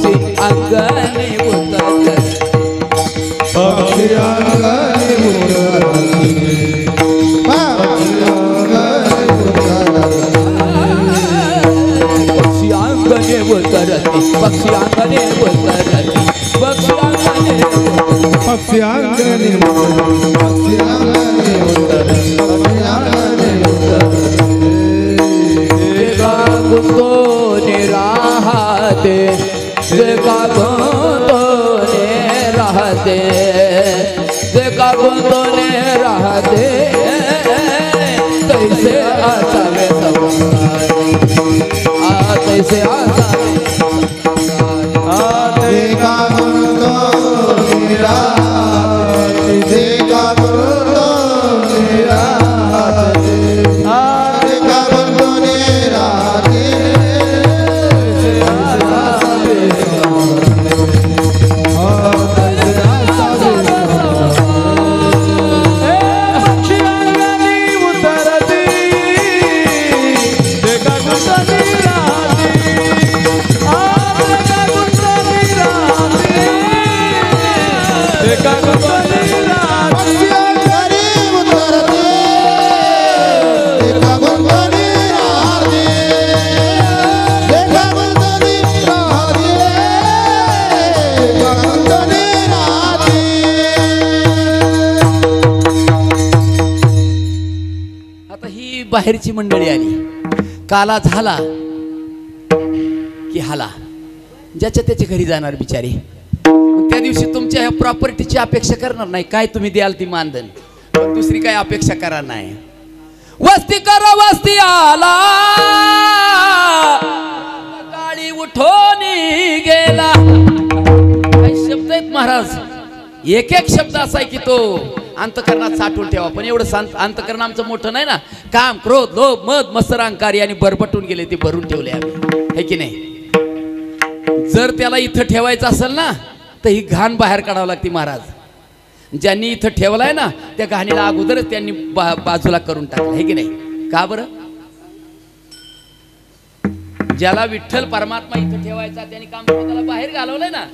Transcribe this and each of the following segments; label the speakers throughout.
Speaker 1: पक्षी अंगणी उतरती
Speaker 2: पक्षी अंगणी उतरती
Speaker 1: पक्षी अंगणी उतरती पक्षी अंगणी उतरती
Speaker 2: पक्षी अंगणी पक्षी अंगणी
Speaker 1: गुंतोने राहते जगा गुंतोने राहते जगा गुंतोने राहते तैसे असावे तैसे असावे
Speaker 2: जगा गुंतोने राहते जगा गुंतोने राहते जगा गुंतोने राहते
Speaker 1: बाहेरची मंडळी आली काला झाला की हाला ज्याच्या त्याच्या घरी जाणार बिचारी त्या दिवशी तुमच्या ह्या प्रॉपर्टीची अपेक्षा करणार नाही काय तुम्ही द्याल ती मानधन पण दुसरी काय अपेक्षा करणार नाही वस्ती करा वस्ती आला काळी उठून गेला काही शब्द आहेत महाराज एक एक शब्द असा आहे की तो अंतकरणात साठवून ठेवा पण एवढं अंतकरण आमचं मोठं नाही ना काम क्रोध लोभ मद मत्सर अहंकार आणि बरबटून गेले ते भरून ठेवले आम्ही है की नाही जर त्याला इथं ठेवायचं असेल ना तर ही घाण बाहेर काढावं लागते महाराज ज्यांनी इथं ठेवलाय ना त्या घाणीला अगोदरच त्यांनी बाजूला करून टाकलं है की नाही का बरं ज्याला विठ्ठल परमात्मा इथं ठेवायचा त्यांनी काम क्रोधाला बाहेर घालवलंय ना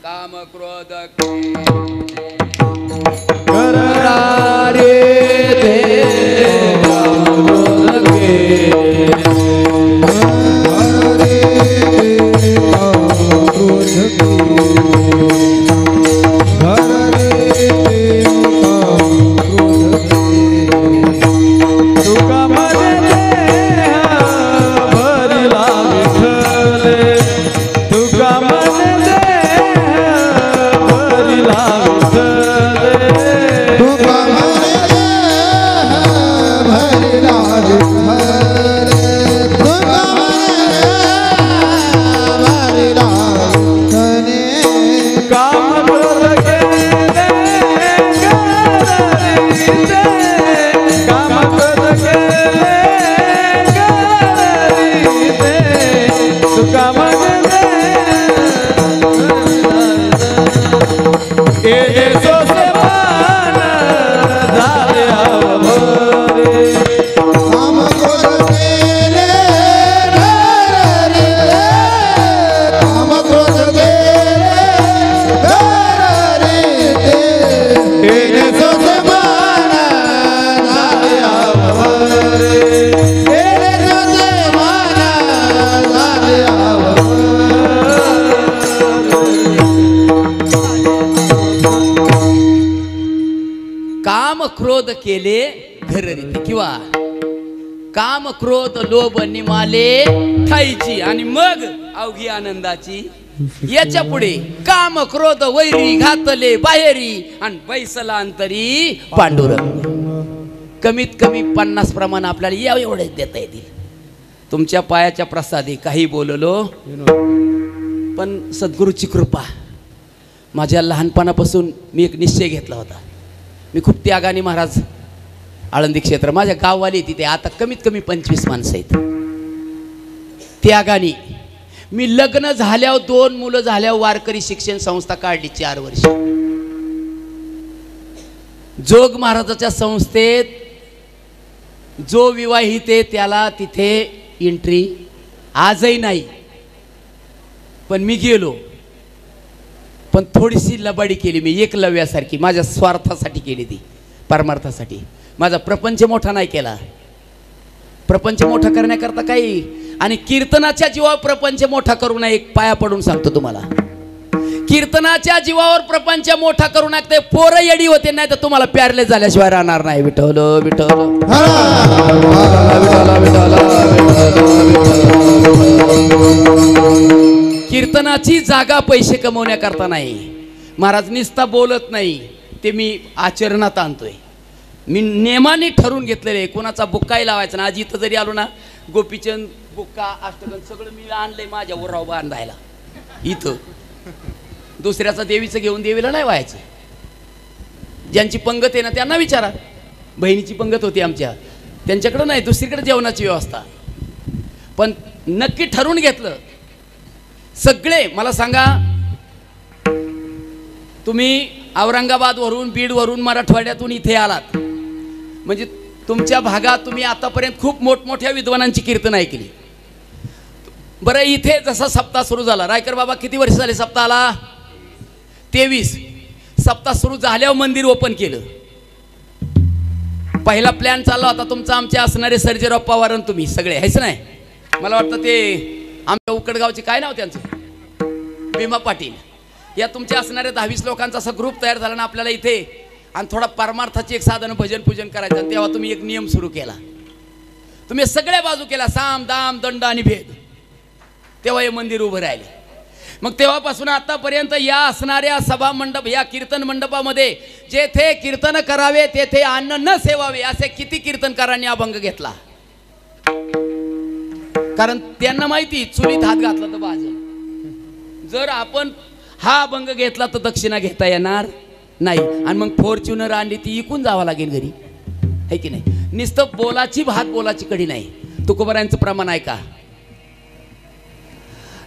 Speaker 1: काम क्रोध करारे क्रोध केले घर रीती किंवा काम क्रोध लोभ निमाले ठाईची आणि मग अवघी आनंदाची याच्या पुढे काम क्रोध वैरी घातले बाहेरी आणि बैसला अंतरी पांडुरंग कमीत कमी 50 प्रमाण आपल्याला एवढे देता येतील तुमच्या पायाच्या प्रसादी काही बोललो पण सद्गुरूची कृपा माझ्या लहानपणापासून मी एक निश्चय घेतला होता मी खूप त्यागाने महाराज आळंदी क्षेत्र माझ्या गाववाली तिथे आता कमीत कमी 25 माणसं आहेत त्यागाने मी लग्न झाल्यावर 2 मुलं झाल्यावर वारकरी शिक्षण संस्था काढली 4 वर्ष जोग महाराजाच्या संस्थेत जो विवाहित आहे त्याला तिथे एंट्री आजही नाही पण मी गेलो पण थोडीशी लबाडी केली मी, एकलव्यासारखी, माझ्या स्वार्थासाठी केली ती, परमार्थासाठी. माझा प्रपंच मोठा नाही केला. प्रपंच मोठा करण्याकरता काही, आणि कीर्तनाच्या जीवावर प्रपंच मोठा करू नये. एक पाया पडून सांगतो तुम्हाला, कीर्तनाच्या जीवावर प्रपंच मोठा करू नये. पोरं येडी होते, नाही तर तुम्हाला प्यारले झाल्याशिवाय राहणार नाही. विठ्ठल विठ्ठल कीर्तनाची जागा पैसे कमवण्याकरता नाही. महाराज निस्ता बोलत नाही, ते मी आचरणात आणतोय. मी नेमाने ठरवून घेतलेले, कोणाचा बुक्काही लावायचा ना. आज इथं जरी आलो ना, गोपीचंद बुक्का अष्टगंध सगळं मी आणलंय माझ्या उराव बांधायला. इथं दुसऱ्याचा देवीचं घेऊन देवीला नाही व्हायचं. ज्यांची पंगत आहे ना त्यांना विचारा. बहिणीची पंगत होती आमच्या, त्यांच्याकडं नाही, दुसरीकडे जेवणाची व्यवस्था. पण नक्की ठरवून घेतलं सगळे. मला सांगा, तुम्ही औरंगाबादवरून, बीडवरून, मराठवाड्यातून इथे आलात म्हणजे तुमच्या भागात तुम्ही आतापर्यंत खूप मोठमोठ्या विद्वानांची कीर्तन ऐकली. बरं, इथे जसा सप्ताह सुरू झाला, रायकर बाबा किती वर्ष झाले सप्ताहाला? 23. सप्ताह सुरू झाल्यावर मंदिर ओपन केलं. पहिला प्लॅन चालला होता तुमचा, आमचे असणारे सर्जेराव पवार आणि तुम्ही सगळे, हेच नाही. मला वाटतं ते आमच्या उकडगावचे काय नाव त्यांचं, भीमा पाटील, या तुमच्या असणाऱ्या 10-20 लोकांचा असा ग्रुप तयार झाला ना आपल्याला इथे. आणि थोडा परमार्थाची एक साधन भजन पूजन करायचं. तेव्हा तुम्ही एक नियम सुरू केला. तुम्ही सगळ्या बाजू केला, साम दाम दंड आणि भेद. तेव्हा हे मंदिर उभं राहिले. मग तेव्हापासून आतापर्यंत या असणाऱ्या सभा मंडप, या कीर्तन मंडपामध्ये जेथे कीर्तन करावे तेथे अन्न न सेवावे असे किती कीर्तनकारांनी अभंग घेतला. कारण त्यांना माहिती, चुलीत हात घातला तर भाजल. जर आपण हा अभंग घेतला तर दक्षिणा घेता येणार नाही. आणि मग फॉर्च्युनर आणली ती इकून जावं लागेल घरी, है की नाही. नुसतं बोलाची भात बोलाची कडी नाही. तुकोबारायांचं प्रमाण आहे का?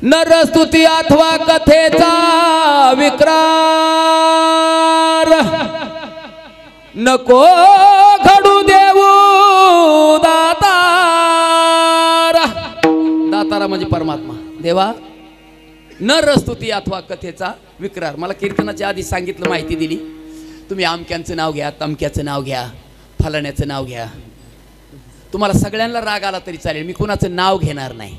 Speaker 1: नरस्तुती अथवा कथेचा विक्रार नको घडू देऊ दातारा. दातारा म्हणजे परमात्मा, देवा. नरस्तुती अथवा कथेचा विक्रार. मला कीर्तनाच्या आधी सांगितलं, माहिती दिली, तुम्ही आमक्यांचं नाव घ्या, तमक्याचं नाव घ्या, फलाण्याचं नाव घ्या. तुम्हाला सगळ्यांना राग आला तरी चालेल, मी कुणाचं नाव घेणार नाही.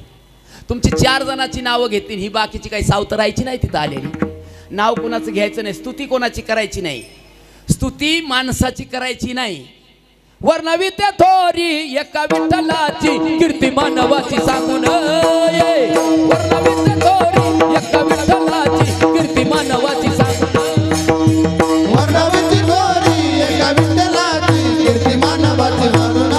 Speaker 1: तुमची 4 जणांची नावं घेतली, ही बाकीची काही सावतरायची नाही तिथं आलेली. नाव कुणाचं घ्यायचं नाही. स्तुती कोणाची करायची नाही. स्तुती माणसाची करायची नाही. वर्णवी त्या थोरी एका विठ्ठलाची कीर्ती मानवाची सांगून ये. वर्णवी त्या थोरी एका विठ्ठलाची कीर्ती मानवाची सांगून.
Speaker 2: वर्णवी थोरी एका विठ्ठलाची कीर्ती मानवाची सांगून.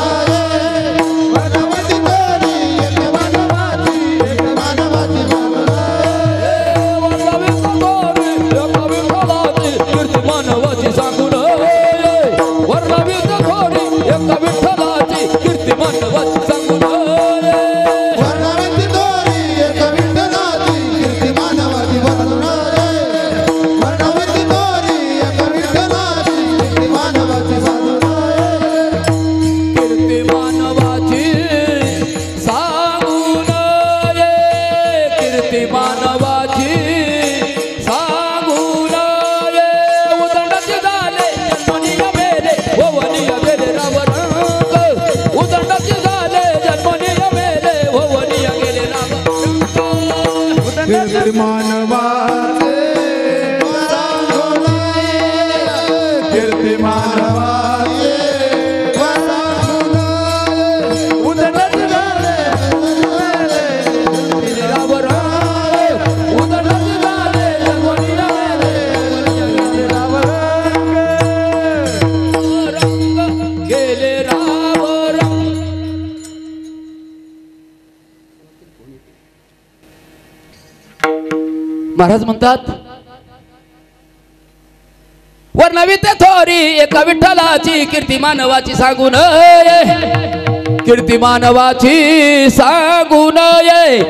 Speaker 1: महाराज म्हणतात, वर्णवी ते थोरी एका विठ्ठलाची कीर्ती मानवाची सांगून ये. कीर्ती मानवाची सांगून ये.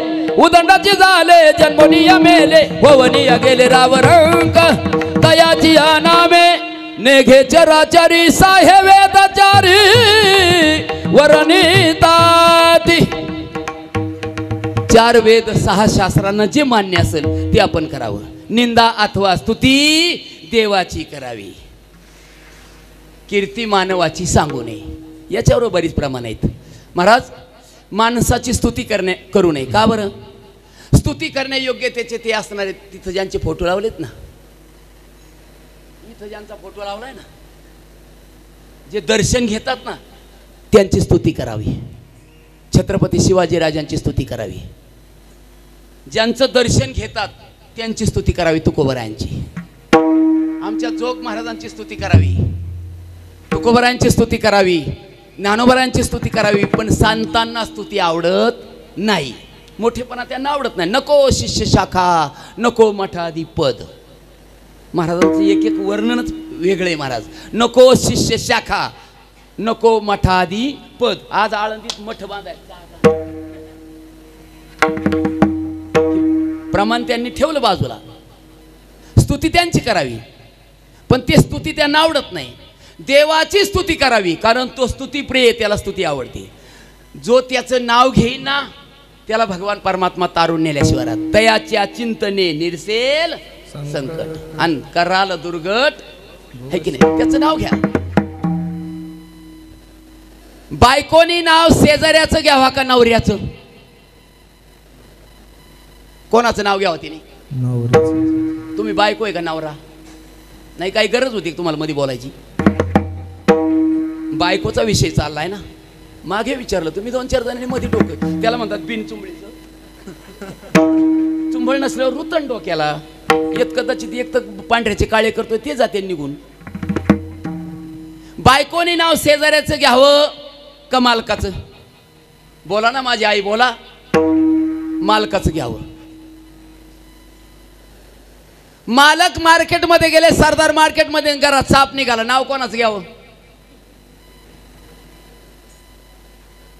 Speaker 1: उदंडाची झाले जन्मोनिया मेले, भवनिया गेले रावरंक. तयाची नामे नेघे चराचरी साहे वेदाचारी वरणिताती. 4 वेद 6 शास्त्रांना जे मान्य असेल ते आपण करावं. निंदा अथवा स्तुती देवाची करावी, कीर्ती मानवाची सांगू नये. याच्यावर बरीच प्रमाण आहेत. महाराज माणसाची स्तुती करू नये. का बरं? स्तुती करणे योग्य त्याचे ते असणारे तिथं ज्यांचे फोटो लावलेत ना, इथं ज्यांचा फोटो लावलाय ना, जे दर्शन घेतात ना त्यांची स्तुती करावी. छत्रपती शिवाजीराजांची स्तुती करावी. ज्यांचं दर्शन घेतात त्यांची स्तुती करावी. तुकोबरायांची, आमच्या जोग महाराजांची स्तुती करावी, तुकोबरायांची स्तुती करावी, ज्ञानोबरायांची स्तुती करावी. पण संतांना स्तुती आवडत नाही. मोठेपणा त्यांना आवडत नाही. नको शिष्य शाखा, नको मठादी पद. महाराजांचं एक एक वर्णनच वेगळे. महाराज नको शिष्य शाखा, नको मठादी पद. आज आळंदीत मठ बांधायचा प्रमाण त्यांनी ठेवलं बाजूला. स्तुती त्यांची करावी, पण ते स्तुती त्यांना आवडत नाही. देवाची स्तुती करावी, कारण तो स्तुती प्रिय, त्याला स्तुती आवडते. जो त्याचं नाव घेईन ना त्याला भगवान परमात्मा तारून नेल्याशिवाय राहत. तयाच्या चिंतने निरसेल संकट आणि कराल दुर्गट, है की नाही? त्याचं नाव घ्या. बायकोनी नाव शेजाऱ्याचं घ्यावा का नवऱ्याचं? कोणाचं नाव घ्यावं तिने? तुम्ही बायको आहे का नवरा? नाही, काही गरज होती तुम्हाला मध्ये बोलायची? बायकोचा विषय चाललाय ना. मागे विचारलं तुम्ही 2-4 जणांनी मध्ये डोकं. त्याला म्हणतात बिन चुंबळीचं. चुंबळ नसल्यावर रुतन डोक्याला येत. कदाचित एक तर पांढऱ्याचे काळे करतोय ते जाते निघून. बायकोनी नाव शेजाऱ्याचं घ्यावं का मालकाचं? बोला ना माझी आई, बोला. मालकाचं घ्यावं. मालक मार्केटमध्ये गेले, सरदार मार्केटमध्ये, घरात साप निघाला, नाव कोणाचं घ्यावं?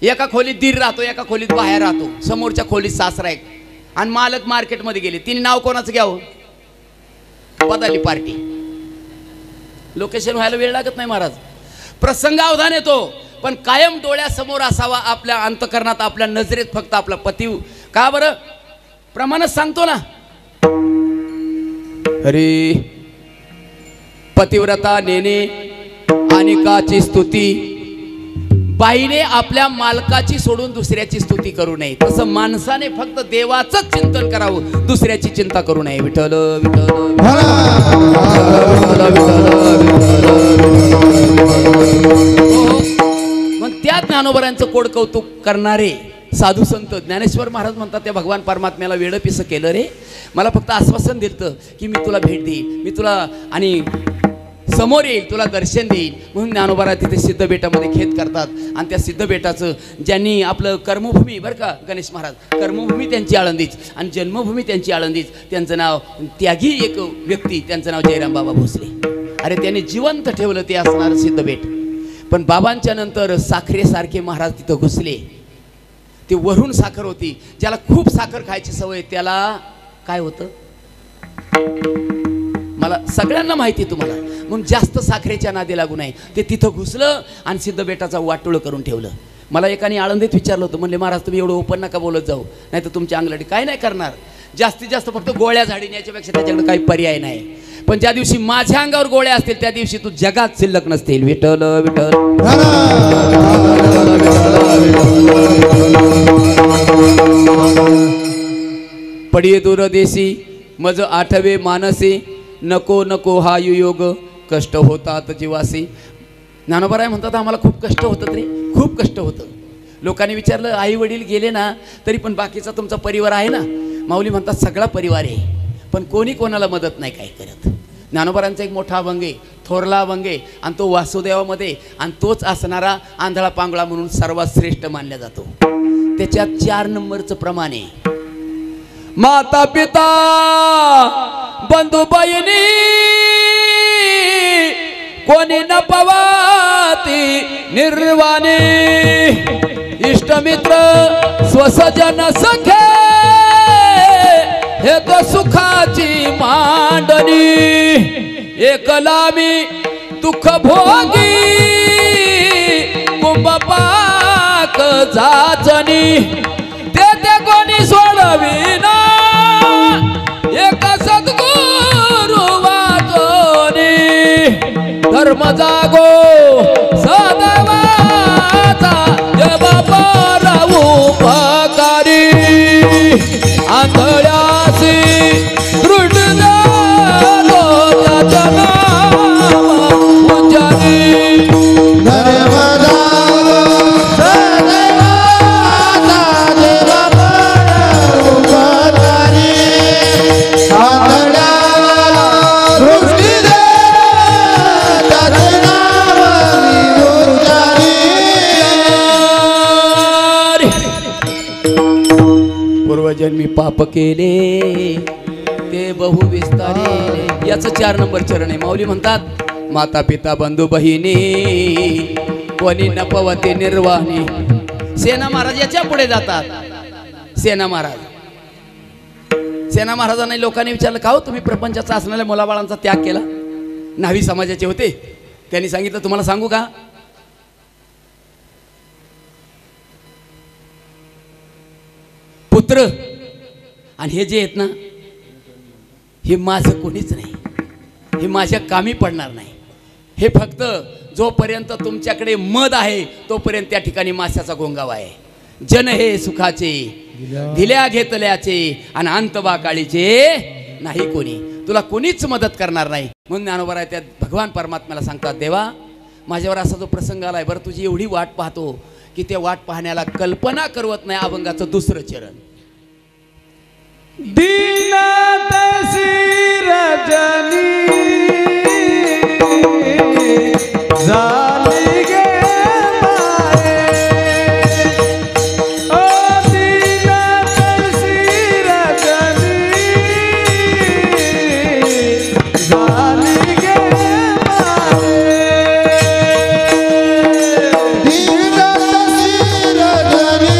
Speaker 1: एका खोलीत दीर राहतो, एका खोलीत बाहेर राहतो, समोरच्या खोलीत सासरा आहे, आणि मालक मार्केटमध्ये गेले. तिने नाव कोणाचं घ्यावं? बदलली पार्टी. लोकेशन व्हायला वेळ लागत नाही महाराज. प्रसंग अवधान येतो, पण कायम डोळ्यासमोर असावा आपल्या अंतकरणात, आपल्या नजरेत फक्त आपला पती. का बरं? प्रमाणच सांगतो ना. अरे पतिव्रता नेने अनिकाची स्तुती. बाईने आपल्या मालकाची सोडून दुसऱ्याची स्तुती करू नये. तसं माणसाने फक्त देवाचंच चिंतन करावं, दुसऱ्याची चिंता करू नये. विठ्ठल विठ्ठल मग त्या ज्ञानोबरांचं कोड कौतुक करणारे साधू संत ज्ञानेश्वर महाराज म्हणतात, त्या भगवान परमात्म्याला वेळ पिसं केलं रे. मला फक्त आश्वासन दिलं की मी तुला भेट देईन, मी तुला आणि समोर येईल, तुला दर्शन देईल. म्हणून ज्ञानोबा तिथे सिद्धबेटामध्ये खेद करतात. आणि त्या सिद्धबेटाचं ज्यांनी आपलं कर्मभूमी, बरं का गणेश महाराज, कर्मभूमी त्यांची आळंदीच आणि जन्मभूमी त्यांची आळंदीच. त्यांचं नाव त्यागी एक व्यक्ती, त्यांचं नाव जयराम बाबा भोसले. अरे त्यांनी जिवंत ठेवलं ते असणार सिद्धबेट. पण बाबांच्या नंतर साखरेसारखे महाराज तिथं घुसले. ते वरून साखर होती. ज्याला खूप साखर खायची सवय त्याला काय होतं मला सगळ्यांना माहिती आहे तुम्हाला. म्हणून जास्त साखरेच्या नादी लागू नये. ते तिथं घुसलं आणि सिद्धबेटाचा वाटोळं करून ठेवलं. मला एकाने आळंदीत विचारलं होतं, म्हणले महाराज तुम्ही एवढं ओपन नका बोलत जाऊ, नाही तर तुमच्या अंगलटी काय नाही करणार. जास्तीत जास्त फक्त गोळ्या झाडी न्यायच्यापेक्षा त्याच्याकडे काही पर्याय नाही. पण ज्या दिवशी माझ्या अंगावर गोळ्या असतील त्या दिवशी तू जगात शिल्लक नसतील. विठ्ठल विठ्ठल पडिये दूरदेशी मज आठवे मानसी, नको नको हा युयोग कष्ट होतात जीवासी. ज्ञानोबराय म्हणतात आम्हाला खूप कष्ट होतं रे, खूप कष्ट होतं. लोकांनी विचारलं आई वडील गेले ना तरी पण बाकीचा तुमचा परिवार आहे ना? माऊली म्हणतात सगळा परिवार आहे, पण कोणी कोणाला मदत नाही काय करत. ज्ञानोबरांचा एक मोठा अभंग आहे, थोरला अभंग आहे, आणि तो वासुदेवामध्ये, आणि तोच असणारा आंधळा पांगळा म्हणून सर्वात श्रेष्ठ मानला जातो. त्याच्यात 4 नंबरचं प्रमाण आहे. माता पिता बंधू बहिणी कोणी न पवाती निर्वाणी, इष्टमित्र स्वसजन सखे हे तो सुखाची मांडणी. एकला मी दुःख भोगी कुंभपाक जाचणी, ते कोणी सोडविना एक सद्गुरू धर्म जागो सदैवाचा जय बाबा राहू उपकारी आंधळ्यासी दृष्ट झालो त्याचं नाव उच्चारी पूर्वजन्मी पाप केले ते बहु विस्तारे याचं 4 नंबर चरण आहे. माऊली म्हणतात माता पिता बंधू बहिणी कोणी नपवते निर्वाणी. सेना महाराज याच्या पुढे जातात. सेना महाराजांना लोकांनी विचारलं का हो तुम्ही प्रपंचाचा असणाऱ्या मुलाबाळांचा त्याग केला. न्हावी समाजाचे होते. त्यांनी सांगितलं तुम्हाला सांगू का पुत्र आणि हे जे आहेत ना हे माझं कोणीच नाही. हे माझ्या कामी पडणार नाही. हे फक्त जोपर्यंत तुमच्याकडे मद आहे तोपर्यंत त्या ठिकाणी माश्याचा गोंगावा आहे. जन हे सुखाचे दिल्या घेतल्याचे आणि अंतबा काळीचे नाही कोणी. तुला कोणीच मदत करणार नाही. म्हणून ज्ञानोबा त्यात भगवान परमात्म्याला सांगतात देवा माझ्यावर असा जो प्रसंग आलाय बरं तुझी एवढी वाट पाहतो की त्या वाट पाहण्याला कल्पना करवत नाही. अभंगाचं 2रं चरण.
Speaker 3: दीन तैसी रजनी झाली गे माये ओ दीन तैसी रजनी झाली गे माये
Speaker 2: दीन तैसी रजनी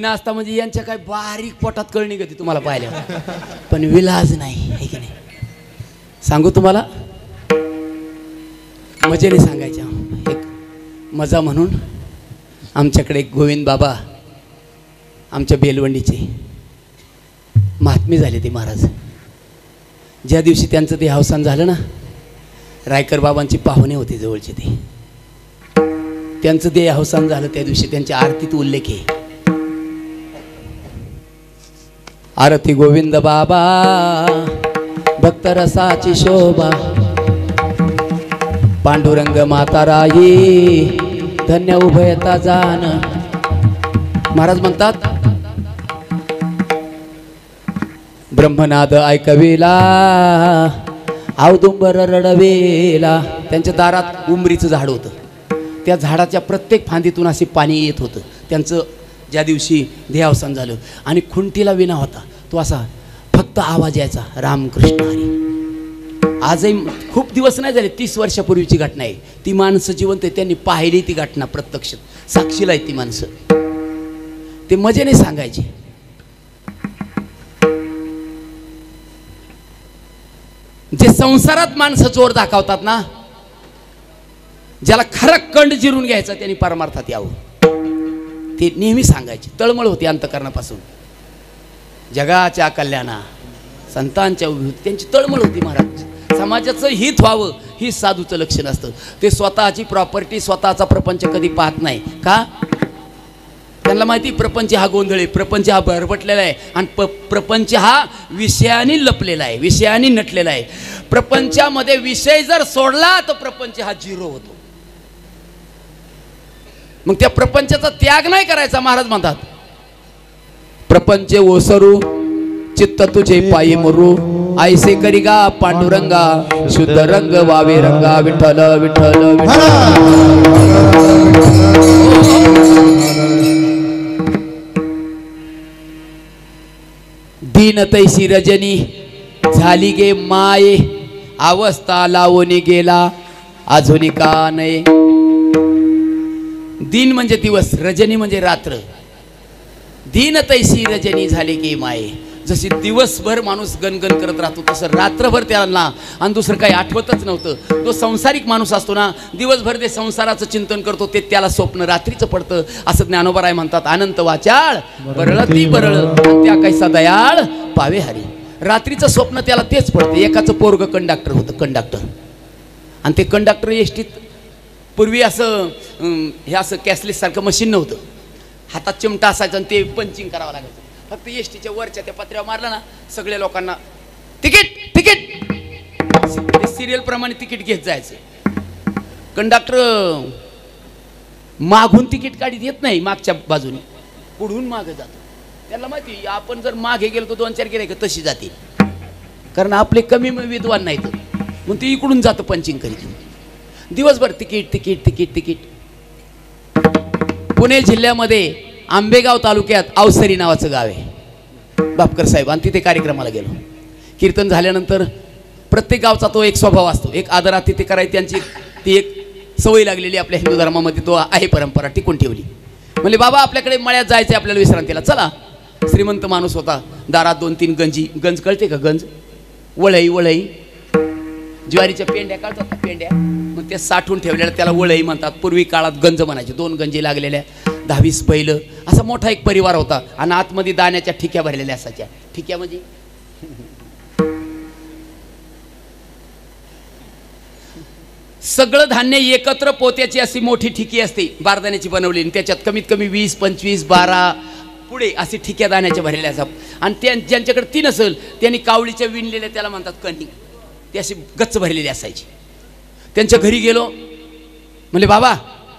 Speaker 1: नाचता म्हणजे यांच्या काय बारीक पोटात कळणी गती तुम्हाला पाहिल्या पण विलाज नाही आहे की नाही. सांगू तुम्हाला मजेने सांगायच्या एक मजा म्हणून. आमच्याकडे गोविंद बाबा आमच्या बेलवंडीचे महात्मे झाले ते महाराज. ज्या दिवशी त्यांचं ते अवसान झालं ना रायकर बाबांची पाहुणे होते जवळचे. ते त्यांचं ते अवसान झालं त्या दिवशी त्यांच्या आरतीत उल्लेख आहे. आरती गोविंद बाबा भक्त रसाची शोभा पांडुरंग माता राई धन्य उभयता जान. महाराज म्हणतात ब्रह्मनाद ऐकविला औदुंबर रडवेला. त्यांच्या दारात उमरीचं झाड होतं. त्या झाडाच्या प्रत्येक फांदीतून असे पाणी येत होतं. त्यांचं ज्या दिवशी देहावसान झालं आणि खुंटीला विना होता तो असा फक्त आवाज यायचा रामकृष्ण हरी. आजही खूप दिवस नाही झाले, 30 वर्षापूर्वीची घटना आहे. ती माणसं जिवंत आहे, त्यांनी पाहिली ती घटना प्रत्यक्ष, साक्षीला आहे ती माणसं. ते मजेने सांगायचे. जे संसारात माणसं जोर दाखवतात ना, ज्याला खरं कंड जिरून घ्यायचा त्यांनी परमार्थात यावं, ते नेहमी सांगायचे. तळमळ होती अंतकरणापासून. जगाच्या कल्याणा संतांच्या उभी होती, त्यांची तळमळ होती. महाराज समाजाचं हित व्हावं ही साधूचं लक्षण असतं. ते स्वतःची प्रॉपर्टी स्वतःचा प्रपंच कधी पाहत नाही. का? त्यांना माहिती प्रपंच हा गोंधळ आहे, प्रपंच हा भरभटलेला आहे आणि प्रपंच हा विषयाने लपलेला आहे, विषयाने नटलेला आहे. प्रपंचामध्ये विषय जर सोडला तर प्रपंच हा झिरो होतो. मग त्या प्रपंचाचा त्याग नाही करायचा. महाराज म्हणतात प्रपंच ओसरू चित्त तुझे पायी मरू, ऐसे करिगा पांडुरंगा शुद्ध रंग वावे रंगा. विठ्ठल विठ्ठल दीन तैसी रजनी झाली गे माये, अवस्था लावून गेला अजून का नये. दिन म्हणजे दिवस, रजनी म्हणजे रात्र. दीन तैसी रजनी झाली गे माये. जशी दिवसभर माणूस गणगण करत राहतो तसं रात्रभर त्याला आणि दुसरं काही आठवतच नव्हतं. तो संसारिक माणूस असतो ना, दिवसभर ते संसाराचं चिंतन करतो, ते त्याला स्वप्न रात्रीचं पडतं. असं ज्ञानोबराय म्हणतात अनंत वाचाळ बरळती बरळ त्या कैसा दयाळ पावे हरी. रात्रीचं स्वप्न त्याला तेच पडतं. एकाचं पोरग कंडक्टर होतं, कंडक्टर. आणि ते कंडक्टर एसटीत पूर्वी असं हे असं कॅशलेस सारखं मशीन नव्हतं, हातात चिमटा असायचा आणि ते पंचिंग करावं लागायचं. फक्त एसटीच्या वरच्या त्या पत्र्यावर मारलं ना, सगळ्या लोकांना तिकीट तिकीट, ते सिरियल प्रमाणे तिकीट घेत जायचं. कंडक्टर मागून तिकीट काढीत येत नाही, मागच्या बाजूने पुढून मागे जातो. त्याला माहिती आपण जर मागे गेलो तर 2-4 गेले का तशी जातील, कारण आपले कमी विद्वान नाहीत. मग ते इकडून जातं पंचिंग करीत. दिवसभर ticket ticket ticket ticket. Pune जिल्ह्यामध्ये आंबेगाव तालुक्यात अवसरी नावाचं गाव आहे, बापकर साहेब. आणि तिथे कार्यक्रमाला गेलो. कीर्तन झाल्यानंतर प्रत्येक गावचा तो एक स्वभाव असतो, एक आदरात तिथे करायची त्यांची ती एक सवय लागलेली आपल्या हिंदू धर्मामध्ये, तो आहे परंपरा टिकून ठेवली. म्हणजे बाबा आपल्याकडे मळ्यात जायचं आपल्याला विश्रांतीला, चला. श्रीमंत माणूस होता, दारात 2-3 गंजी, गंज कळते का गंज, वळई वळई, ज्वारीच्या पेंड्या काढतात ना पेंड्या, मग त्या साठवून ठेवलेल्या त्याला वळई म्हणतात. पूर्वी काळात गंज म्हणायचे. 2 गंजी लागलेल्या, 10-20 बैल, असा मोठा एक परिवार होता. आणि आतमध्ये दाण्याच्या ठिक्या भरलेल्या असायच्या. ठिक्या म्हणजे सगळं धान्य एकत्र पोत्याची अशी मोठी ठिकी असते, बारदाण्याची बनवलेली. त्याच्यात कमीत कमी 20, 25, 12 पुढे अशी ठिक्या दाण्याच्या भरलेल्या असतात. आणि त्या ज्यांच्याकडे 3 असेल त्यांनी कावळीच्या विणलेल्या, त्याला म्हणतात कणी, ती अशी गच्च भरलेली असायची. त्यांच्या घरी गेलो, म्हणले बाबा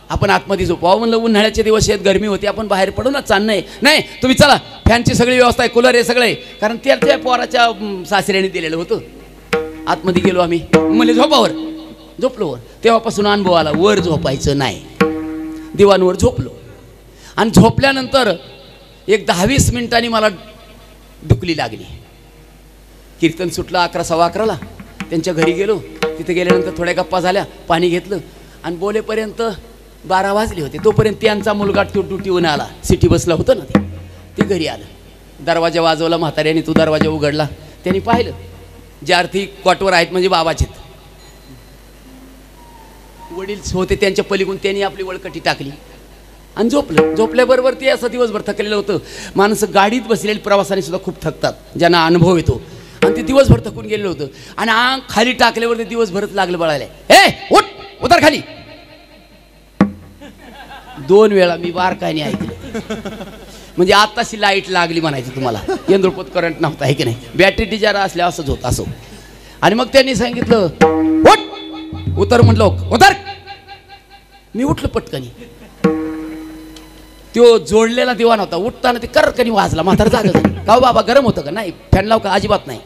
Speaker 1: आपण आतमध्ये झोपावं. म्हणलं उन्हाळ्याचे दिवस आहेत, गरमी होती, आपण बाहेर पडू ना, चांद नाही. नाही तुम्ही चला, फॅनची सगळी व्यवस्था आहे, कूलर आहे सगळे, कारण त्या पोराच्या सासऱ्याने दिलेलं होतं. आतमध्ये गेलो आम्ही, म्हणले झोपावर. झोपलो वर. तेव्हापासून अनुभव आला, वर झोपायचं नाही. दिवाणवर झोपलो. आणि झोपल्यानंतर एक 10-20 मिनिटांनी मला दुखली लागली. कीर्तन सुटलं 11-11:15. त्यांच्या घरी गेलो. तिथे गेल्यानंतर थोड्या गप्पा झाल्या, पाणी घेतलं आणि बोलेपर्यंत 12 वाजले होते. तोपर्यंत त्यांचा मुलगा ड्युटीहून आला, सिटी बसला होतं ना ते घरी आलं. दरवाजा वाजवला म्हाताऱ्याने, तो दरवाजा उघडला. त्यांनी पाहिलं जे आर्थिक क्वाटवर आहेत म्हणजे बाबाचे वडील होते, त्यांच्या पलीकडून त्यांनी आपली वळकटी टाकली आणि झोपलं. झोपल्याबरोबर ते असं दिवसभर थकलेलं होतं. माणसं गाडीत बसलेली प्रवासाने सुद्धा खूप थकतात, ज्यांना अनुभव येतो. आणि ते दिवसभर थकून गेलेलं होतं. आणि आंग खाली टाकल्यावर ते दिवसभरच लागलं बळायला. ए उठ, उतर खाली. 2 वेळा मी बारकाईने ऐकलं. म्हणजे आताशी लाईट लागली म्हणायची तुम्हाला. यंद्रपोत करंट नव्हता, आहे की नाही. बॅटरी डिजारा असल्या असंच होत असो. आणि मग त्यांनी सांगितलं उठ, उतर. म्हटलं उतर. मी उठलो पटकनी. तो जोडलेला दिवाण होता, उठताना ते करकनी वाजला. म्हातारा जागा झाली. का बाबा गरम होतं का? नाही. फॅन लाव का? अजिबात नाही.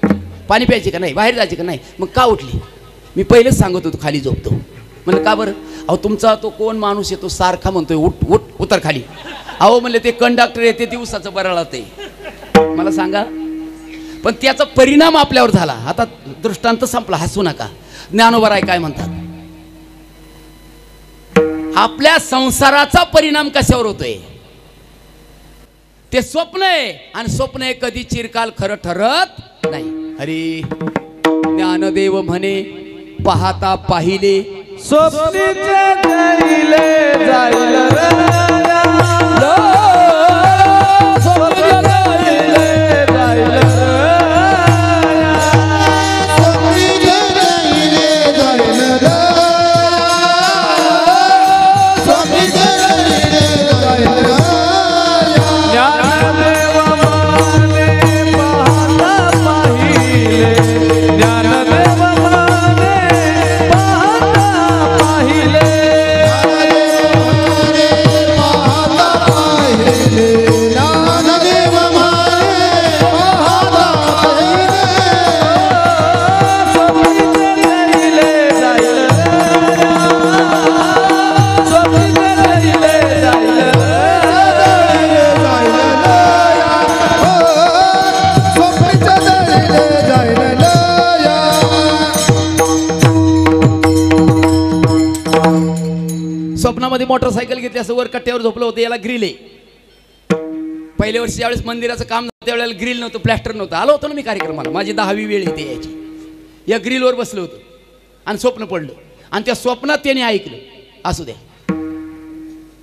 Speaker 1: पाणी प्यायचे का? नाही. बाहेर जायचे का? नाही. मग का उठली? मी पहिलेच सांगत होतो खाली झोपतो. म्हणलं का बरं? अहो तुमचा तो कोण माणूस येतो सारखा म्हणतोय उठ उठ उठ. उतर खाली. अहो म्हणले ते कंडक्टर येते दिवसाचं बराळा ते मला सांगा. पण त्याचा परिणाम आपल्यावर झाला. आता दृष्टांत संपला, हसू नका. ज्ञानोबा काय म्हणतात, आपल्या संसाराचा परिणाम कशावर होतोय. ते स्वप्न आहे आणि स्वप्न हे कधी चिरकाल खरं ठरत नाही. हरी ज्ञानदेव म्हणे पाहता पाहिले
Speaker 3: स्वप्नीचे जाईले जाईल
Speaker 1: स्वप्नामध्ये मोटरसायकल घेतली, असं वर कट्ट्यावर झोपलं होतं. याला ग्रिल आहे. पहिल्या वर्षी ज्यावेळेस मंदिराचं काम नव्हतं त्यावेळेला ग्रिल नव्हतं, प्लॅस्टर नव्हतं. आलो होतो ना मी कार्यक्रमाला, माझी 10वी वेळ इथे यायची. या ग्रिलवर बसलो होतो आणि स्वप्न पडलं आणि त्या स्वप्नात त्याने ऐकलं. असू द्या,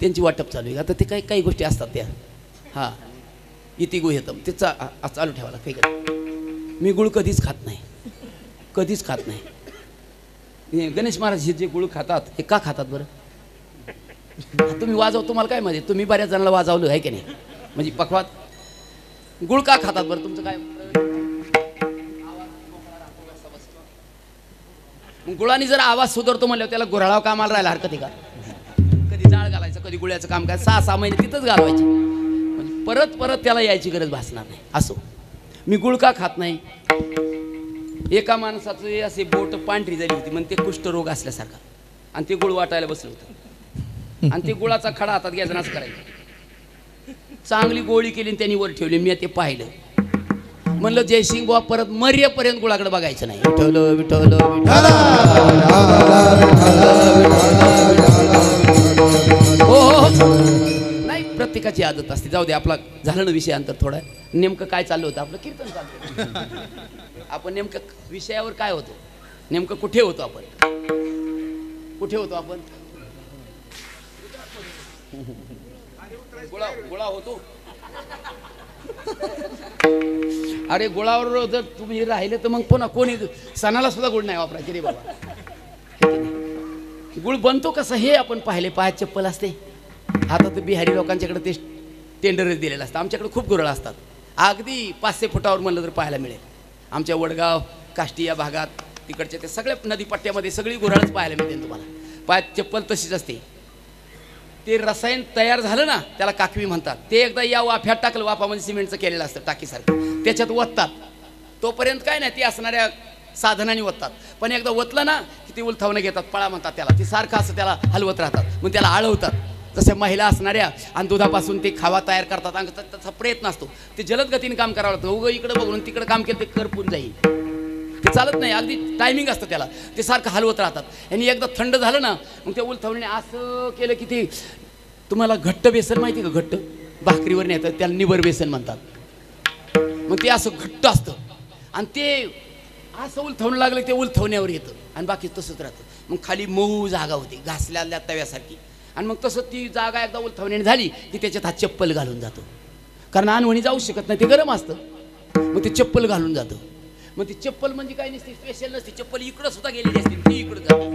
Speaker 1: त्यांची वाटप चालू आहे. आता ते काही काही गोष्टी असतात त्या, हां इति गुह्यतम ते चालू ठेवायला काही काय. मी गुळ कधीच खात नाही, कधीच खात नाही. गणेश महाराज हे जे गुळ खातात हे का खातात बरं. तुम्ही वाजव, तुम्हाला काय माहिती, तुम्ही बऱ्याच जणांना वाजवलं आहे की नाही, म्हणजे पखवात गुळ का खातात बरं, तुमचं काय. गुळाने जर आवाज सुधारतो म्हणल्यावर त्याला गुऱ्हाळाव कामाला राहायला हरकत आहे का. कधी जाळ घालायचं, कधी गुळ्याचं काम काय, 6-6 महिने तिथंच घालवायचे, म्हणजे परत परत त्याला यायची गरज भासणार नाही. असो, मी गुळ का खात नाही. एका माणसाचं असे बोट पांढरी झाली होती, म्हणजे ते कुष्ठरोग असल्यासारखा, आणि ते गुळ वाटायला बसलं होतं. आणि ते गुळाचा खडा हातात घ्यायचा असं करायचं. चांगली गोळी केली आणि त्यांनी वर ठेवली. मी ते पाहिलं, म्हणलं जयसिंग बुवा परत मर्यापर्यंत गुळाकडे बघायचं नाही. विठ्ठल विठ्ठल हो नाही, प्रत्येकाची आदत असते. जाऊ दे, आपला झालं ना विषयांतर थोडा. नेमकं काय चाललं होतं आपलं, कीर्तन चाललं. आपण नेमकं विषयावर काय होतो, नेमकं कुठे होतो आपण, कुठे होतो आपण. गोळा होतो. अरे गोळावर जर तुम्ही राहिले तर मग पुन्हा कोणी सणाला सुद्धा गुळ नाही वापरायचे रे बाबा. गुळ बनतो कसं हे आपण पाहिले. पायात चप्पल असते. आता तर बिहारी लोकांच्याकडे ते टेंडरच दिलेलं असतं. आमच्याकडे खूप गुऱ्हाळ असतात. अगदी 500 फुटावर म्हणलं तर पाहायला मिळेल. आमच्या वडगाव काष्टी या भागात तिकडच्या ते सगळ्या नदीपट्ट्यामध्ये सगळी गुऱ्हाळच पाहायला मिळते तुम्हाला. पायात चप्पल तशीच असते. ते रसायन तयार झालं ना, त्याला काकवी म्हणतात. ते एकदा या वाफ्यात टाकलं, वाफामध्ये सिमेंटचं केलेलं असतं टाकीसारखं, त्याच्यात ओततात. तोपर्यंत काय नाही, ते असणाऱ्या साधनाने ओततात. पण एकदा ओतलं ना की ते उलथावणं घेतात, पळा म्हणतात त्याला. ते सारखं असं त्याला हलवत राहतात, मग त्याला आळवतात. जसे महिला असणाऱ्या आणि दुधापासून ते खावा तयार करतात आणि त्याचा प्रयत्न असतो. ते जलद गतीने काम करावं लागतं. उगं इकडं बघून तिकडं काम केलं ते करपून जाईल, ते चालत नाही. अगदी टायमिंग असतं त्याला. ते सारखं हलवत राहतात. आणि एकदा थंड झालं ना मग ते उलथवण्याने असं केलं की ते, तुम्हाला घट्ट बेसन माहिती का, घट्ट भाकरीवर नेतात त्याला निबर बेसन म्हणतात. मग ते असं घट्ट असतं आणि ते असं उलथवणं लागलं की ते उलथवण्यावर येतं आणि बाकी तसंच राहतं. मग खाली मऊ जागा होती घासलेल्या तव्यासारखी. आणि मग तसं ती जागा एकदा उलथवण्याने झाली की त्याच्यात हा चप्पल घालून जातो. कारण अनवणी जाऊ शकत नाही, ते गरम असतं. मग ते चप्पल घालून जातं. मग ती चप्पल म्हणजे काय नसते, स्पेशल नसते. चप्पल इकडं सुद्धा गेलेली असते, ती इकडं जाते.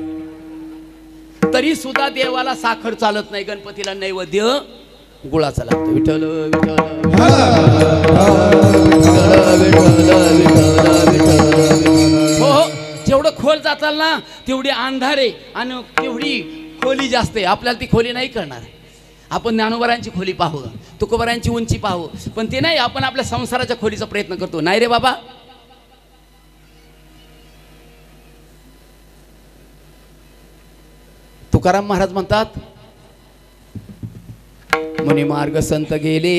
Speaker 1: तरी सुद्धा देवाला साखर चालत नाही. गणपतीला नैवेद्य गुळाचा लागतो. विठ्ठल हो, जेवढं खोल जाताल ना तेवढी अंधार आहे आणि तेवढी खोली जास्त आहे. आपल्याला ती खोली नाही करणार. आपण ज्ञानोबारांची खोली पाहू, तुकोबारांची उंची पाहू, पण ते नाही. आपण आपल्या संसाराच्या खोलीचा प्रयत्न करतो. नाही रे बाबा, तुकाराम महाराज म्हणतात, मुनी मार्ग संत गेले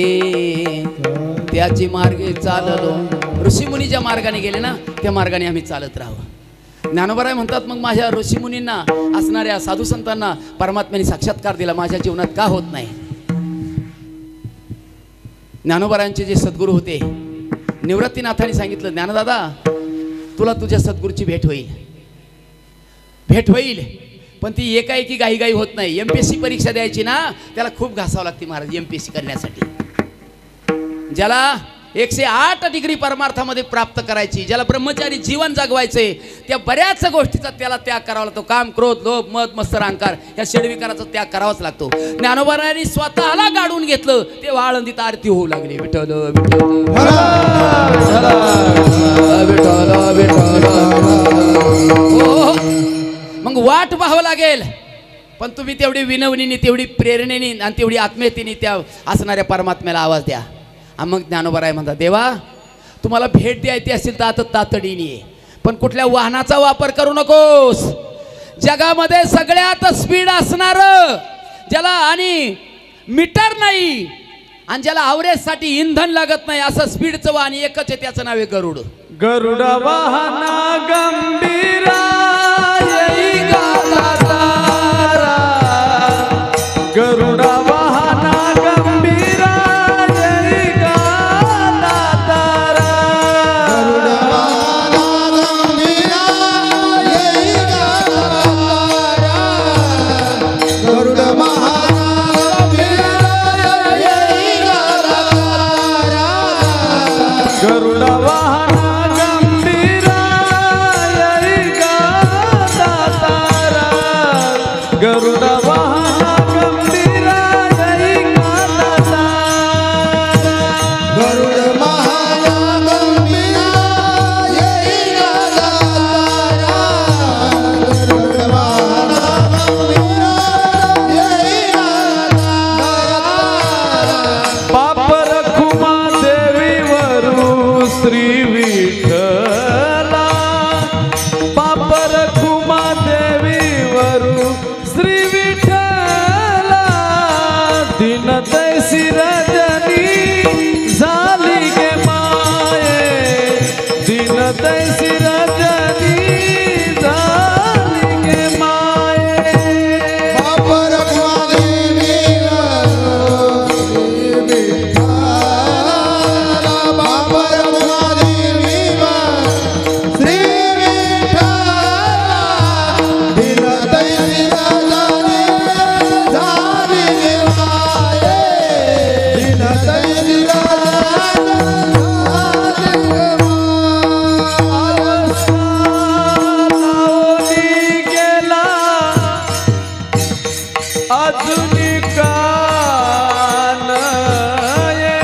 Speaker 1: त्याची मार्गे चाललो. ऋषीमुनी ज्या मार्गाने गेले ना त्या मार्गाने आम्ही चालत राहावं. ज्ञानोबराय म्हणतात मग माझ्या ऋषीमुनींना असणाऱ्या साधू संतांना परमात्म्याने साक्षात्कार दिला, माझ्या जीवनात का होत नाही? ज्ञानोबरायांचे जे सद्गुरू होते निवृत्तीनाथांनी सांगितलं, ज्ञानदादा तुला तुझ्या सद्गुरूची भेट होईल, पण ती एकाएकी घाई होत नाही. MPSC परीक्षा द्यायची ना त्याला खूप घासावं लागते महाराज. MPSC करण्यासाठी ज्याला 108 डिग्री परमार्थामध्ये प्राप्त करायची, ज्याला ब्रह्मचारी जीवन जगवायचे, त्या बऱ्याच गोष्टीचा त्याला त्याग करावा लागतो. काम, क्रोध, लोभ, मद, मत्सर, अहंकार या षड्विकाराचा त्याग करावाच लागतो. ज्ञानोबरायांनी स्वतःला गाडून घेतलं, ते आळंदीत आरती होऊ लागली. विठ्ठल मग वाट पाहावं लागेल, पण तुम्ही तेवढी विनवणीने, तेवढी प्रेरणेने आणि तेवढी आत्मीयतेने त्या असणाऱ्या परमात्म्याला आवाज द्या. मग ज्ञानोबराय म्हणतात, देवा तुम्हाला भेट द्यायची असेल तर आता तातडीने ये, पण कुठल्या वाहनाचा वापर करू नकोस. जगामध्ये सगळ्यात स्पीड असणार, ज्याला आणि मीटर नाही आणि ज्याला आवरेजसाठी इंधन लागत नाही असं स्पीडचं वाहन एकच आहे, त्याचं नाव आहे गरुड.
Speaker 3: गरुड वाहना गंभीरा येई गाता तारा. गरुड वाहना गंभीरा येई गाता तारा.
Speaker 2: गरुड वाहना गंभीरा येई गाता तारा. गरुड वाहना गंभीरा येई गाता तारा.
Speaker 3: गरुड वाहना गंभीरा येई गाता तारा. गरुड वाहना गंभीरा येई गाता तारा.
Speaker 2: गरुड वाहना गंभीरा येई गाता तारा. गरुड वाहना गंभीरा येई गाता तारा.
Speaker 3: पाप रखुमा देवीवरू श्री विठ्ठला. पाप रखुमा देवीवरू श्री विठ्ठला. दिन तैसी रजनी झाली गे माये. दिन तैसी रजनी झाली गे माये.
Speaker 2: बाप रखवा देवीवर श्री विठ्ठला. बाप रखवा देवीवर श्री विठ्ठला. दिन तैसी रजनी झाली गे माये. दिन तैसी रजनी झाली गे माये.
Speaker 3: लावली गेला अजूनी कान ये.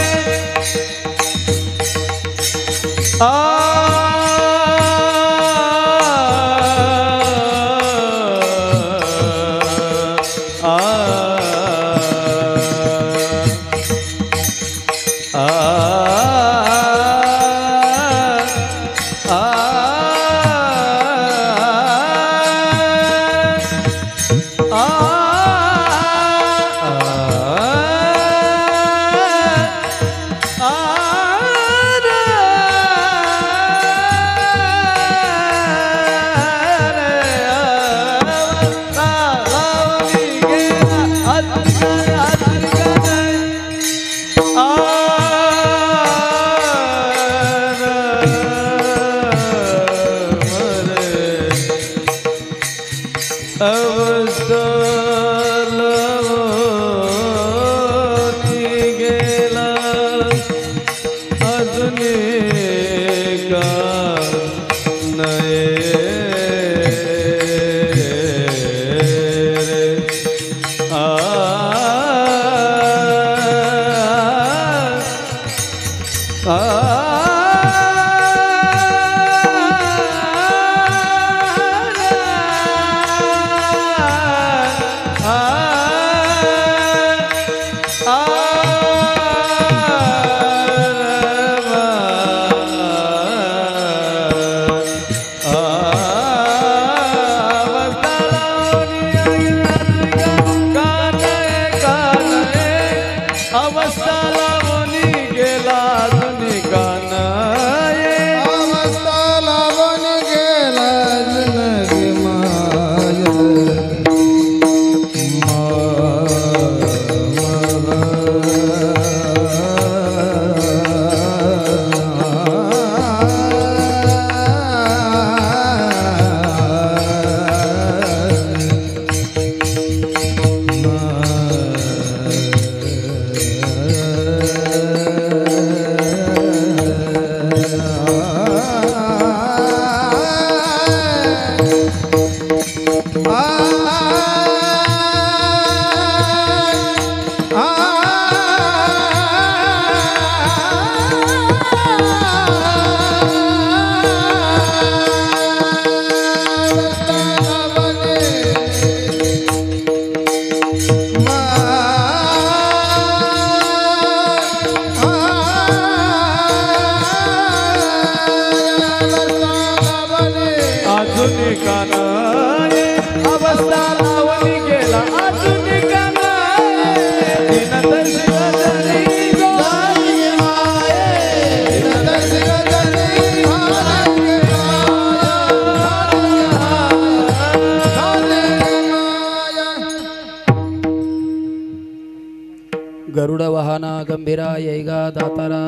Speaker 1: गरुड वाहना गंभीरा यैगा दातारा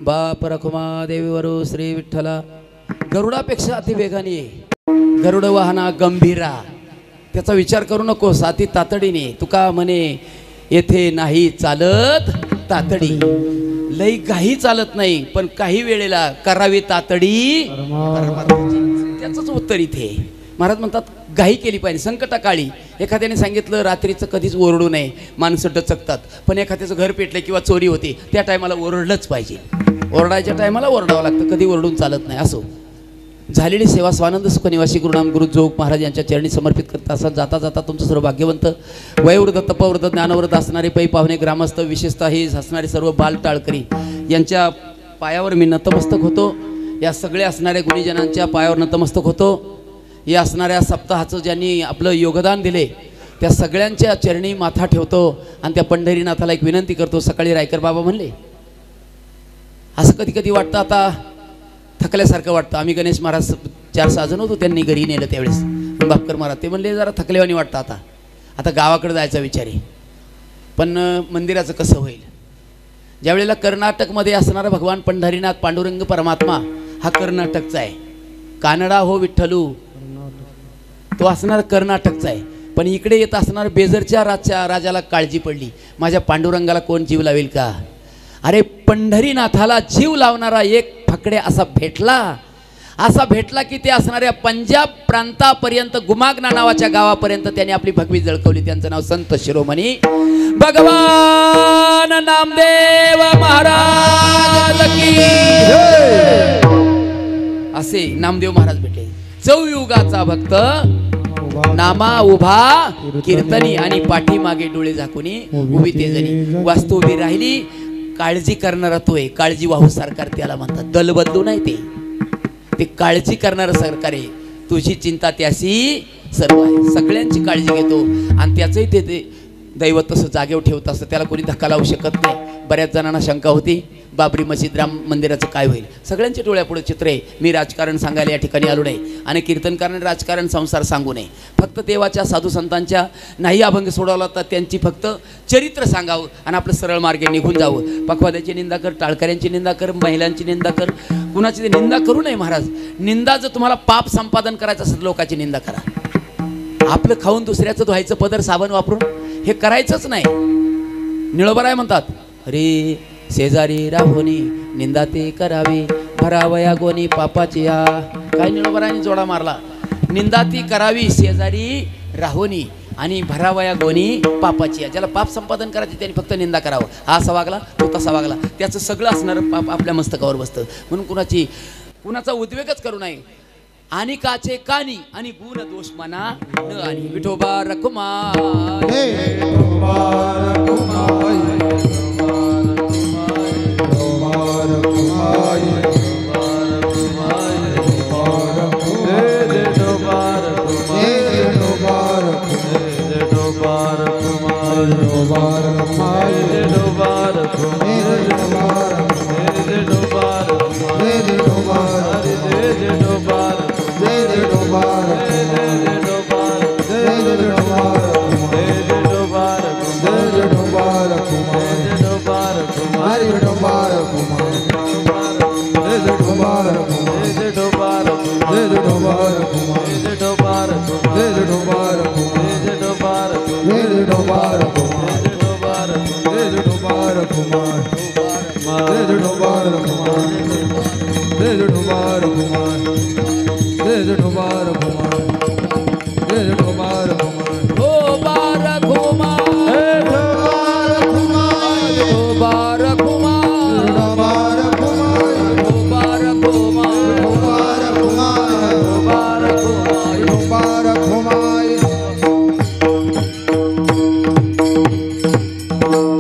Speaker 1: बाप रखुमा देवीवरू श्री विठ्ठला. गरुडापेक्षा अति वेगाने ये. गरुड वाहना गंभीरा, त्याचा विचार करू नकोस, अति तातडीने. तुका म्हणे येथे नाही चालत तातडी. लई काही चालत नाही, पण काही वेळेला करावी तातडी त्याचंच उत्तर इथे. महाराज म्हणतात घाई केली पाहिजे. संकटकाळी एखाद्याने सांगितलं रात्रीचं कधीच ओरडू नये, माणसं डचकतात. पण एखाद्याचं घर पेटलं किंवा चोरी होते त्या टायमाला ओरडलंच पाहिजे. ओरडायच्या टायमाला ओरडावं लागतं, कधी ओरडून चालत नाही. असो झालेली सेवा स्वानंद सुखनिवासी गुरुनाम गुरु जोग महाराज यांच्या चरणी समर्पित करत असत. जाता जाता तुमचं सर्व भाग्यवंत वयोवृद्ध तपवृद्ध ज्ञानवृद्ध असणारे पै पाहुणे ग्रामस्थ, विशेषतः हे असणारे सर्व बाल टाळकरी यांच्या पायावर मी नतमस्तक होतो. या सगळ्या असणाऱ्या गुणीजनांच्या पायावर नतमस्तक होतो. या असणाऱ्या सप्ताहाचं ज्यांनी आपलं योगदान दिले त्या सगळ्यांच्या चरणी माथा ठेवतो. आणि त्या पंढरीनाथाला एक विनंती करतो. सकाळी रायकर बाबा म्हणले असं कधी कधी वाटतं, आता थकल्यासारखं वाटतं. आम्ही गणेश महाराज 4-6 जण होतो, त्यांनी घरी नेलं त्यावेळेस. बापकर महाराज ते म्हणले जरा थकलेवानी वाटतं, आता गावाकडे जायचा विचार आहे. पण मंदिराचं कसं होईल. ज्यावेळेला कर्नाटकमध्ये असणारा भगवान पंढरीनाथ पांडुरंग परमात्मा हा कर्नाटकचा आहे. कानडा हो विठ्ठलू तो असणार कर्नाटकचा आहे. पण इकडे येत असणार बेजरच्या राजाला काळजी पडली, माझ्या पांडुरंगाला कोण जीव लावेल का. अरे पंढरीनाथाला जीव लावणारा एक फकडे असा भेटला की ते असणाऱ्या पंजाब प्रांतापर्यंत गुमागना नावाच्या गावापर्यंत त्यांनी आपली भगवी जळकवली. त्यांचं नाव संत शिरोमणी भगवान नामदेव महाराज की असे नामदेव महाराज भेटले. चौयुगाचा भक्त नामा उभा कीर्तनी आणि पाठीमागे डोळे झाकुनी उभी तेजनी. वास्तू उभी राहिली, काळजी करणारा तो आहे. काळजी वाहू सरकार त्याला म्हणतात. दल बदलू नाही ते काळजी करणारं सरकार आहे. तुझी चिंता त्याशी सर्व आहे. सगळ्यांची काळजी घेतो आणि त्याचंही ते दैवत तसं जागेवर ठेवत असतं. त्याला कोणी धक्का लावू शकत नाही. बऱ्याच जणांना शंका होती बाबरी मशीद राम मंदिराचं काय होईल. सगळ्यांच्या डोळ्यापुढे चित्र आहे. मी राजकारण सांगायला या ठिकाणी आलो नाही आणि कीर्तनकाराने राजकारण संसार सांगू नये. फक्त देवाच्या साधू संतांच्या नाही अभंग सोडवला तर त्यांची फक्त चरित्र सांगावं आणि आपलं सरळ मार्गे निघून जावं. पखवाद्याची निंदा कर, टाळकऱ्यांची निंदा कर, महिलांची निंदा कर, कुणाची निंदा करू नये. महाराज निंदा जर तुम्हाला पाप संपादन करायचं असेल लोकांची निंदा करा. आपलं खाऊन दुसऱ्याचं धुवायचं पदर साबण वापरून हे करायचंच नाही. निळोबराय म्हणतात अरे शेजारी राहोनी निंदा ते करावी भरावया गोनी पापाची या. काय निळोबरायने जोडा मारला. निंदा ती करावी शेजारी राहोनी आणि भरावया गोनी पापाची या. ज्याला पाप संपादन करायचे त्यांनी फक्त निंदा करावं. हा असा वागला तो तसा वागला, त्याचं सगळं असणारं पाप आपल्या मस्तकावर बसतं. म्हणून कुणाचा उद्वेगच करू नये. आणि काचे कानी आणि गुण दोष मना न आणि विठोबा रखुमाई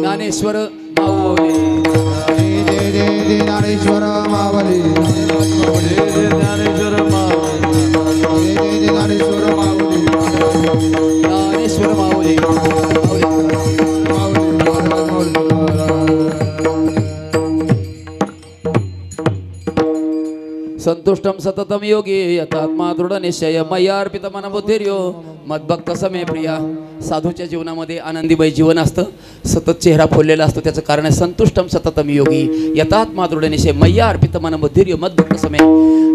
Speaker 1: ज्ञानेश्वर माऊली ज्ञानेश्वर माऊली संतुष्टम सततम योगी यथात्मा दृढ निश्चय मय्यार्पित मन बुद्धिर्यो मदभक्त समय प्रिया साधूच्या जीवनामध्ये आनंदीमय जीवन असतं. सतत चेहरा फुललेला असतो. त्याचं कारण आहे संतुष्टम सततम योगी यथात्मा दृढनिश्चय मय्या अर्पित मन बुद्धिर्य मदभक्त समय.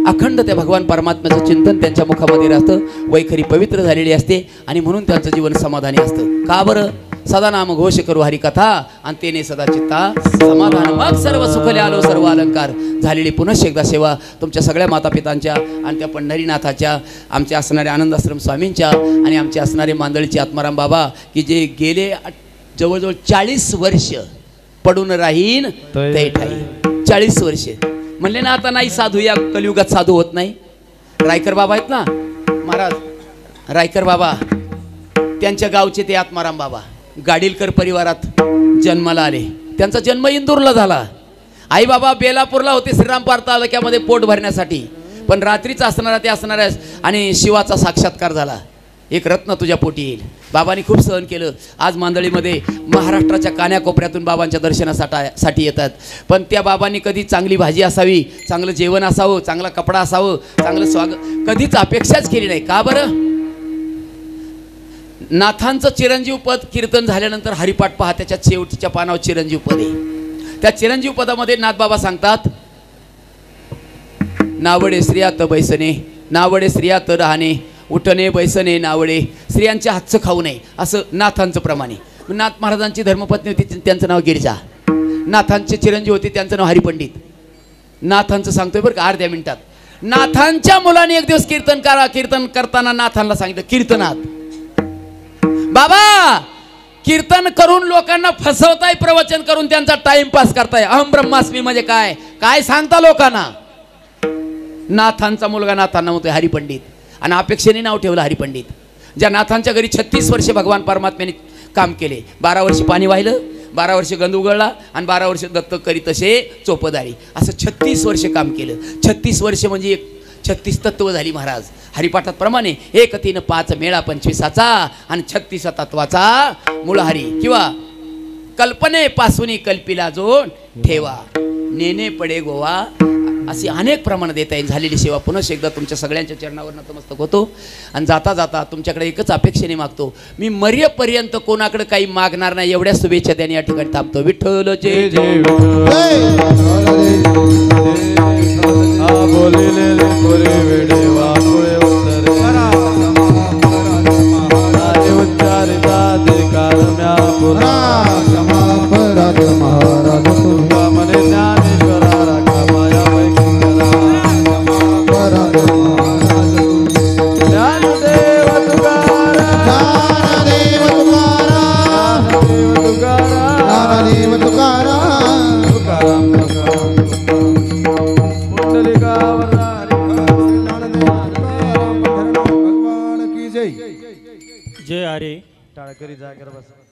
Speaker 1: अखंड त्या भगवान परमात्म्याचं चिंतन त्यांच्या मुखामध्ये असतं. वैखरी पवित्र झालेली असते आणि म्हणून त्यांचं जीवन समाधानी असतं. का बरं? सदा नाम घोष करू हरिकथा आणि तेने सदा चित्ता समाधान. मग सर्व सुखले आलो सर्व अलंकार. झालेली पुनश्च एकदा सेवा तुमच्या सगळ्या मातापितांच्या आणि त्या पंढरीनाथाच्या, आमचे असणारे आनंदाश्रम स्वामींच्या आणि आमचे असणारे मांदळीचे आत्माराम बाबा की जे गेले जवळजवळ 40 वर्ष पडून राहीन ते ठाई. 40 वर्ष म्हणले ना, आता नाही साधू, या कलियुगात साधू होत नाही. रायकर बाबा आहेत ना महाराज, रायकर बाबा त्यांच्या गावचे ते आत्माराम बाबा गाडीलकर परिवारात जन्माला आले. त्यांचा जन्म इंदूरला झाला. आई बाबा बेलापूरला होते श्रीरामपूर तालुक्यामध्ये पोट भरण्यासाठी. पण रात्रीचा असणारा ते असणाऱ्या आणि शिवाचा साक्षात्कार झाला. एक रत्न तुझ्या पोटी येईल. बाबांनी खूप सहन केलं. आज मांदळीमध्ये महाराष्ट्राच्या कान्याकोपऱ्यातून बाबांच्या दर्शनासाठी येतात. पण त्या बाबांनी कधी चांगली भाजी असावी, चांगलं जेवण असावं, चांगला कपडा असावं, चांगलं स्वागत कधीच अपेक्षाच केली नाही. का बरं? नाथांचं चिरंजीव पद कीर्तन झाल्यानंतर हरिपाठ पहा, त्याच्या शेवटीच्या पानावर चिरंजीव पद आहे. त्या चिरंजीव पदामध्ये नाथबाबा सांगतात, नावडे स्त्रियात बैसणे, नावडे स्त्रियात राहणे, उठणे बैसणे नावडे, स्त्रियांच्या हातचं खाऊ नये, असं नाथांचं प्रमाणे. नाथ महाराजांची धर्मपत्नी होती, त्यांचं नाव गिरिजा. नाथांचे चिरंजीव होते, त्यांचं नाव हरिपंडित. नाथांचं सांगतोय बरं का अर्ध्या मिनिटात. नाथांच्या मुलाने एक दिवस कीर्तन करा. कीर्तन करताना नाथांना सांगितलं, कीर्तनात बाबा कीर्तन करून लोकांना फसवताय, प्रवचन करून त्यांचा टाइमपास करताय. अहम ब्रह्मास्मी म्हणजे काय काय सांगता लोकांना. नाथांचा मुलगा नाथांना म्हणतोय हरिपंडित आणि अपेक्षेने नाव ठेवलं हरिपंडित. ज्या नाथांच्या घरी 36 वर्ष भगवान परमात्म्याने काम केले. 12 वर्ष पाणी वाहिलं, 12 वर्ष गंध उगळला आणि 12 वर्ष दत्त करीत तसे चोपदारी, असं 36 वर्ष काम केलं. 36 वर्ष म्हणजे 36 तत्व झाली महाराज. हरिपाठात प्रमाणे 1 3 5 मेळा 25चा आणि 36 तत्वाचा मूळ हरी किंवा कल्पनेपासून कल्पिला जो ठेवा नेने पडे गोवा, अशी अनेक प्रमाणात देता येईल. झालेली सेवा पुनश्च एकदा तुमच्या सगळ्यांच्या चरणावर नतमस्तक होतो. आणि जाता जाता तुमच्याकडे एकच अपेक्षेने मागतो, मी मर्यपर्यंत कोणाकडे काही मागणार नाही, एवढ्या शुभेच्छा त्यांनी या ठिकाणी थांबतो. विठ्ठल जय जय
Speaker 4: जय हरी टाळकरी जागर बस.